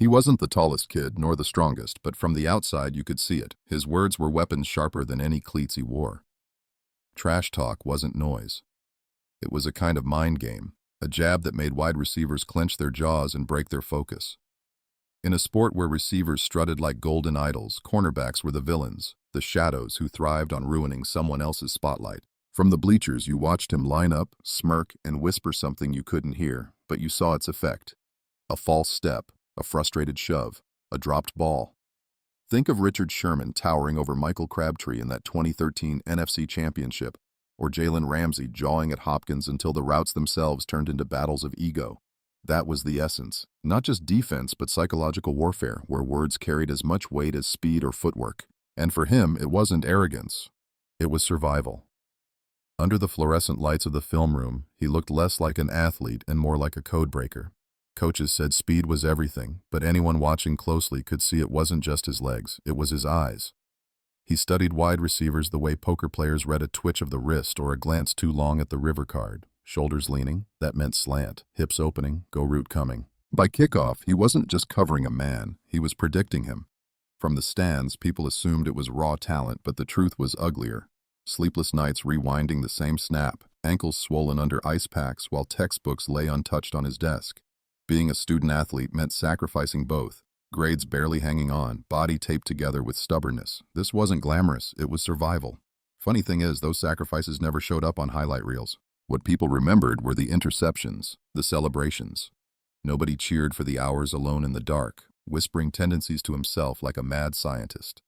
He wasn't the tallest kid, nor the strongest, but from the outside you could see it. His words were weapons sharper than any cleats he wore. Trash talk wasn't noise. It was a kind of mind game, a jab that made wide receivers clench their jaws and break their focus. In a sport where receivers strutted like golden idols, cornerbacks were the villains, the shadows who thrived on ruining someone else's spotlight. From the bleachers, you watched him line up, smirk, and whisper something you couldn't hear, but you saw its effect. A false step, a frustrated shove, a dropped ball. Think of Richard Sherman towering over Michael Crabtree in that 2013 NFC Championship, or Jalen Ramsey jawing at Hopkins until the routes themselves turned into battles of ego. That was the essence. Not just defense, but psychological warfare, where words carried as much weight as speed or footwork. And for him, it wasn't arrogance. It was survival. Under the fluorescent lights of the film room, he looked less like an athlete and more like a codebreaker. Coaches said speed was everything, but anyone watching closely could see it wasn't just his legs, it was his eyes. He studied wide receivers the way poker players read a twitch of the wrist or a glance too long at the river card. Shoulders leaning, that meant slant. Hips opening, go route coming. By kickoff, he wasn't just covering a man, he was predicting him. From the stands, people assumed it was raw talent, but the truth was uglier. Sleepless nights rewinding the same snap, ankles swollen under ice packs while textbooks lay untouched on his desk. Being a student athlete meant sacrificing both. Grades barely hanging on, body taped together with stubbornness. This wasn't glamorous, it was survival. Funny thing is, those sacrifices never showed up on highlight reels. What people remembered were the interceptions, the celebrations. Nobody cheered for the hours alone in the dark, whispering tendencies to himself like a mad scientist.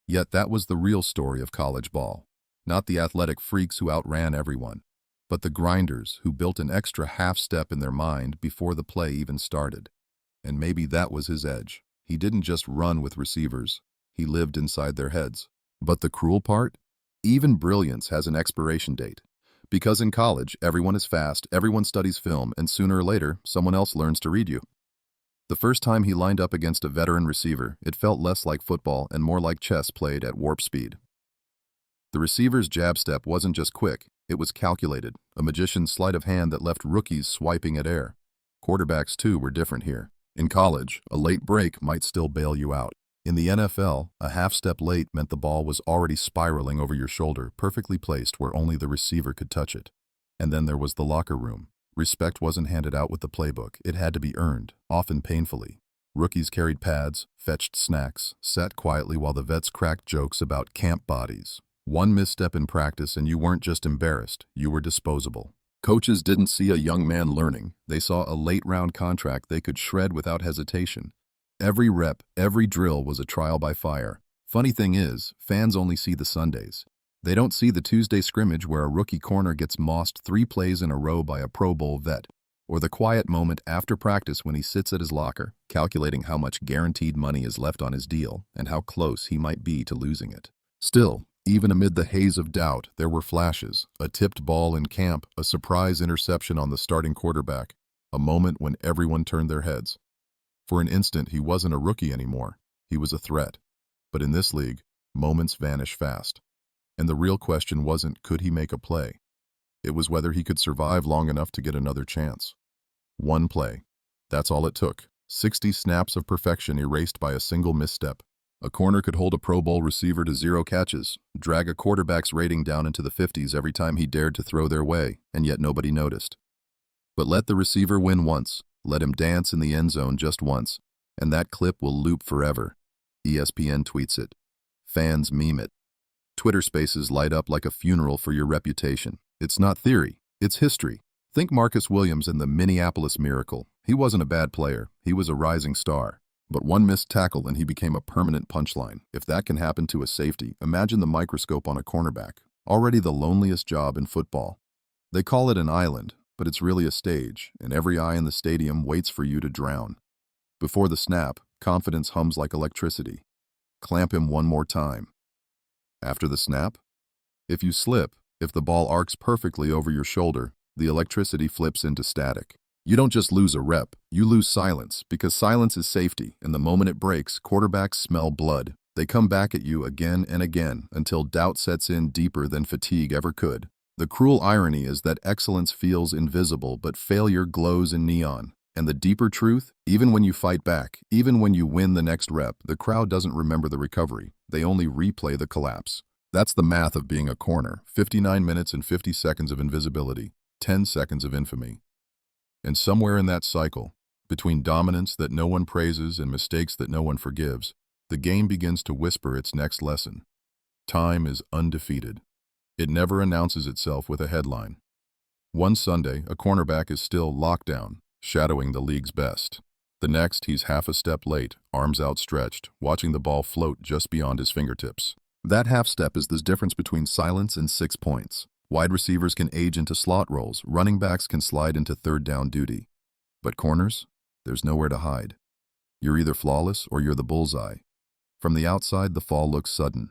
Yet that was the real story of college ball. Not the athletic freaks who outran everyone, but the grinders who built an extra half step in their mind before the play even started. And maybe that was his edge. He didn't just run with receivers, he lived inside their heads. But the cruel part? Even brilliance has an expiration date. Because in college, everyone is fast, everyone studies film, and sooner or later, someone else learns to read you. The first time he lined up against a veteran receiver, it felt less like football and more like chess played at warp speed. The receiver's jab step wasn't just quick, it was calculated, a magician's sleight of hand that left rookies swiping at air. Quarterbacks, too, were different here. In college, a late break might still bail you out. In the NFL, a half step late meant the ball was already spiraling over your shoulder, perfectly placed where only the receiver could touch it. And then there was the locker room. Respect wasn't handed out with the playbook, it had to be earned, often painfully. Rookies carried pads, fetched snacks, sat quietly while the vets cracked jokes about camp bodies. One misstep in practice and you weren't just embarrassed, you were disposable. Coaches didn't see a young man learning, they saw a late-round contract they could shred without hesitation. Every rep, every drill was a trial by fire. Funny thing is, fans only see the Sundays. They don't see the Tuesday scrimmage where a rookie corner gets mossed 3 plays in a row by a Pro Bowl vet, or the quiet moment after practice when he sits at his locker, calculating how much guaranteed money is left on his deal and how close he might be to losing it. Still, even amid the haze of doubt, there were flashes, a tipped ball in camp, a surprise interception on the starting quarterback, a moment when everyone turned their heads. For an instant, he wasn't a rookie anymore. He was a threat. But in this league, moments vanish fast. And the real question wasn't, could he make a play? It was whether he could survive long enough to get another chance. One play. That's all it took. 60 snaps of perfection erased by a single misstep. A corner could hold a Pro Bowl receiver to 0 catches, drag a quarterback's rating down into the 50s every time he dared to throw their way, and yet nobody noticed. But let the receiver win once. Let him dance in the end zone just once, and that clip will loop forever. ESPN tweets it. Fans meme it. Twitter spaces light up like a funeral for your reputation. It's not theory, it's history. Think Marcus Williams and the Minneapolis Miracle. He wasn't a bad player, he was a rising star. But one missed tackle and he became a permanent punchline. If that can happen to a safety, imagine the microscope on a cornerback. Already the loneliest job in football. They call it an island, but it's really a stage, and every eye in the stadium waits for you to drown. Before the snap, confidence hums like electricity. Clamp him one more time. After the snap? If you slip, if the ball arcs perfectly over your shoulder, the electricity flips into static. You don't just lose a rep, you lose silence, because silence is safety, and the moment it breaks, quarterbacks smell blood. They come back at you again and again until doubt sets in deeper than fatigue ever could. The cruel irony is that excellence feels invisible, but failure glows in neon. And the deeper truth, even when you fight back, even when you win the next rep, the crowd doesn't remember the recovery. They only replay the collapse. That's the math of being a corner. 59 minutes and 50 seconds of invisibility, 10 seconds of infamy. And somewhere in that cycle, between dominance that no one praises and mistakes that no one forgives, the game begins to whisper its next lesson. Time is undefeated. It never announces itself with a headline. One Sunday, a cornerback is still locked down, shadowing the league's best. The next, he's half a step late, arms outstretched, watching the ball float just beyond his fingertips. That half step is the difference between silence and 6 points. Wide receivers can age into slot roles, running backs can slide into third down duty. But corners? There's nowhere to hide. You're either flawless or you're the bullseye. From the outside, the fall looks sudden.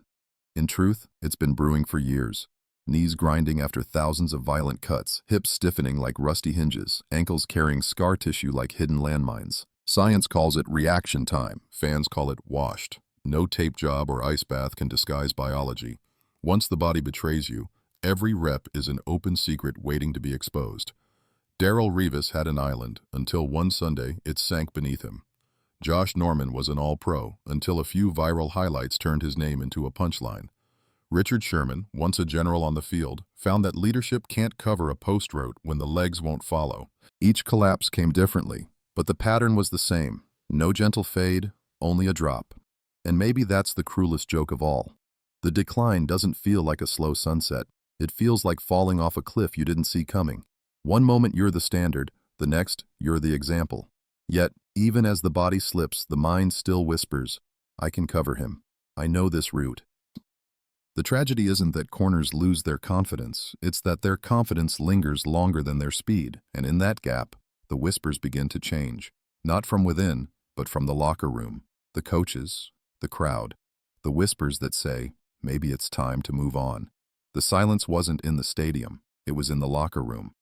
In truth, it's been brewing for years. Knees grinding after thousands of violent cuts, hips stiffening like rusty hinges, ankles carrying scar tissue like hidden landmines. Science calls it reaction time. Fans call it washed. No tape job or ice bath can disguise biology. Once the body betrays you, every rep is an open secret waiting to be exposed. Darrelle Revis had an island until one Sunday it sank beneath him. Josh Norman was an all-pro until a few viral highlights turned his name into a punchline. Richard Sherman, once a general on the field, found that leadership can't cover a post route when the legs won't follow. Each collapse came differently, but the pattern was the same. No gentle fade, only a drop. And maybe that's the cruelest joke of all. The decline doesn't feel like a slow sunset. It feels like falling off a cliff you didn't see coming. One moment you're the standard, the next you're the example. Yet, even as the body slips, the mind still whispers, I can cover him. I know this route. The tragedy isn't that corners lose their confidence, it's that their confidence lingers longer than their speed, and in that gap, the whispers begin to change. Not from within, but from the locker room, the coaches, the crowd, the whispers that say, maybe it's time to move on. The silence wasn't in the stadium, it was in the locker room.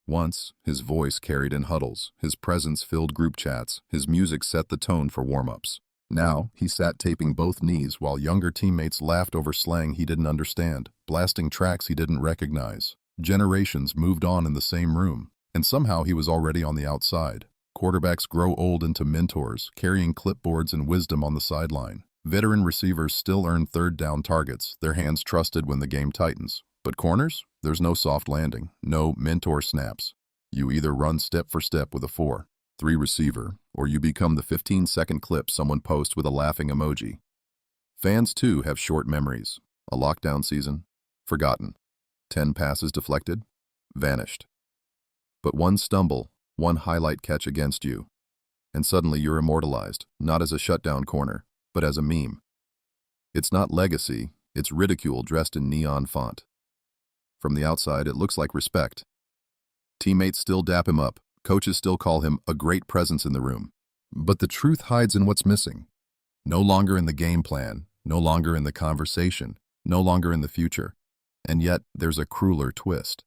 Once, his voice carried in huddles, his presence filled group chats, his music set the tone for warm-ups. Now, he sat taping both knees while younger teammates laughed over slang he didn't understand, blasting tracks he didn't recognize. Generations moved on in the same room, and somehow he was already on the outside. Quarterbacks grow old into mentors, carrying clipboards and wisdom on the sideline. Veteran receivers still earn third down targets, their hands trusted when the game tightens. But corners? There's no soft landing, no mentor snaps. You either run step for step with a 4-3 receiver, or you become the 15-second clip someone posts with a laughing emoji. Fans, too, have short memories. A lockdown season? Forgotten. 10 passes deflected? Vanished. But one stumble, one highlight catch against you, and suddenly you're immortalized, not as a shutdown corner, but as a meme. It's not legacy, it's ridicule dressed in neon font. From the outside, it looks like respect. Teammates still dap him up, coaches still call him a great presence in the room. But the truth hides in what's missing. No longer in the game plan, no longer in the conversation, no longer in the future. And yet, there's a crueler twist.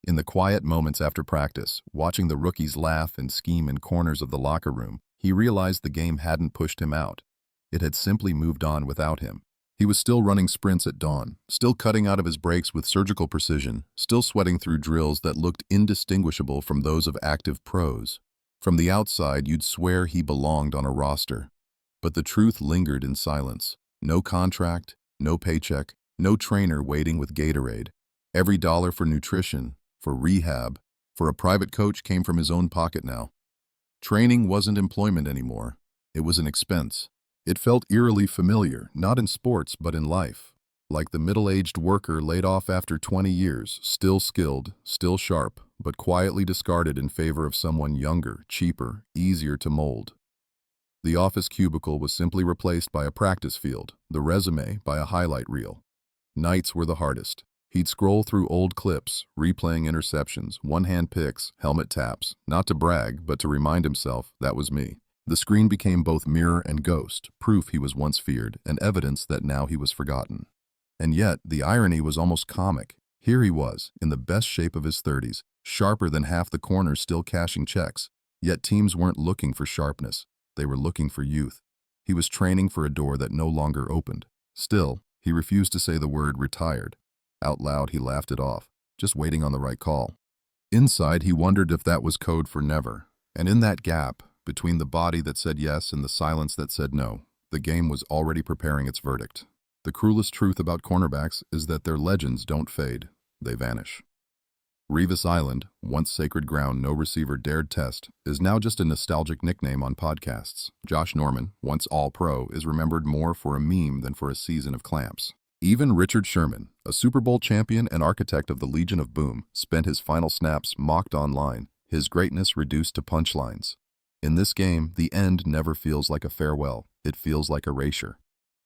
In the quiet moments after practice, watching the rookies laugh and scheme in corners of the locker room, he realized the game hadn't pushed him out. It had simply moved on without him. He was still running sprints at dawn, still cutting out of his breaks with surgical precision, still sweating through drills that looked indistinguishable from those of active pros. From the outside, you'd swear he belonged on a roster. But the truth lingered in silence. No contract, no paycheck, no trainer waiting with Gatorade. Every dollar for nutrition, for rehab, for a private coach came from his own pocket now. Training wasn't employment anymore. It was an expense. It felt eerily familiar, not in sports but in life. Like the middle-aged worker laid off after 20 years, still skilled, still sharp, but quietly discarded in favor of someone younger, cheaper, easier to mold. The office cubicle was simply replaced by a practice field, the resume by a highlight reel. Nights were the hardest. He'd scroll through old clips, replaying interceptions, one-hand picks, helmet taps, not to brag, but to remind himself, that was me. The screen became both mirror and ghost, proof he was once feared, and evidence that now he was forgotten. And yet, the irony was almost comic. Here he was, in the best shape of his 30s, sharper than half the corners still cashing checks. Yet teams weren't looking for sharpness. They were looking for youth. He was training for a door that no longer opened. Still, he refused to say the word retired. Out loud, he laughed it off, just waiting on the right call. Inside, he wondered if that was code for never. And in that gap, between the body that said yes and the silence that said no, the game was already preparing its verdict. The cruelest truth about cornerbacks is that their legends don't fade, they vanish. Revis Island, once sacred ground no receiver dared test, is now just a nostalgic nickname on podcasts. Josh Norman, once All-Pro, is remembered more for a meme than for a season of clamps. Even Richard Sherman, a Super Bowl champion and architect of the Legion of Boom, spent his final snaps mocked online, his greatness reduced to punchlines. In this game, the end never feels like a farewell, it feels like erasure.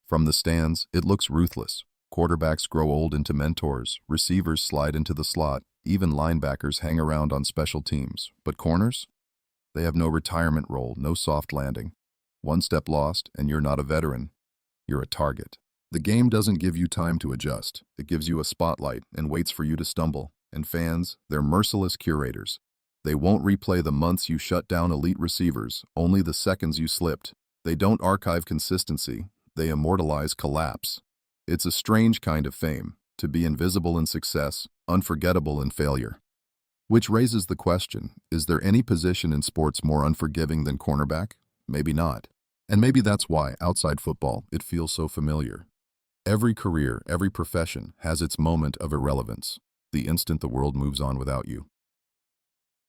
From the stands, it looks ruthless. Quarterbacks grow old into mentors, receivers slide into the slot, even linebackers hang around on special teams. But corners? They have no retirement role, no soft landing. One step lost, and you're not a veteran. You're a target. The game doesn't give you time to adjust. It gives you a spotlight and waits for you to stumble. And fans, they're merciless curators. They won't replay the months you shut down elite receivers, only the seconds you slipped. They don't archive consistency. They immortalize collapse. It's a strange kind of fame, to be invisible in success, unforgettable in failure. Which raises the question, is there any position in sports more unforgiving than cornerback? Maybe not. And maybe that's why, outside football, it feels so familiar. Every career, every profession has its moment of irrelevance, the instant the world moves on without you.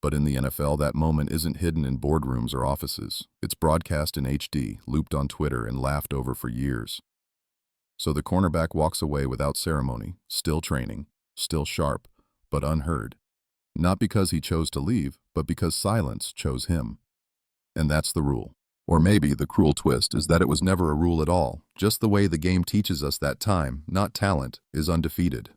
But in the NFL, that moment isn't hidden in boardrooms or offices. It's broadcast in HD, looped on Twitter, and laughed over for years. So the cornerback walks away without ceremony, still training, still sharp, but unheard. Not because he chose to leave, but because silence chose him. And that's the rule. Or maybe the cruel twist is that it was never a rule at all, just the way the game teaches us that time, not talent, is undefeated.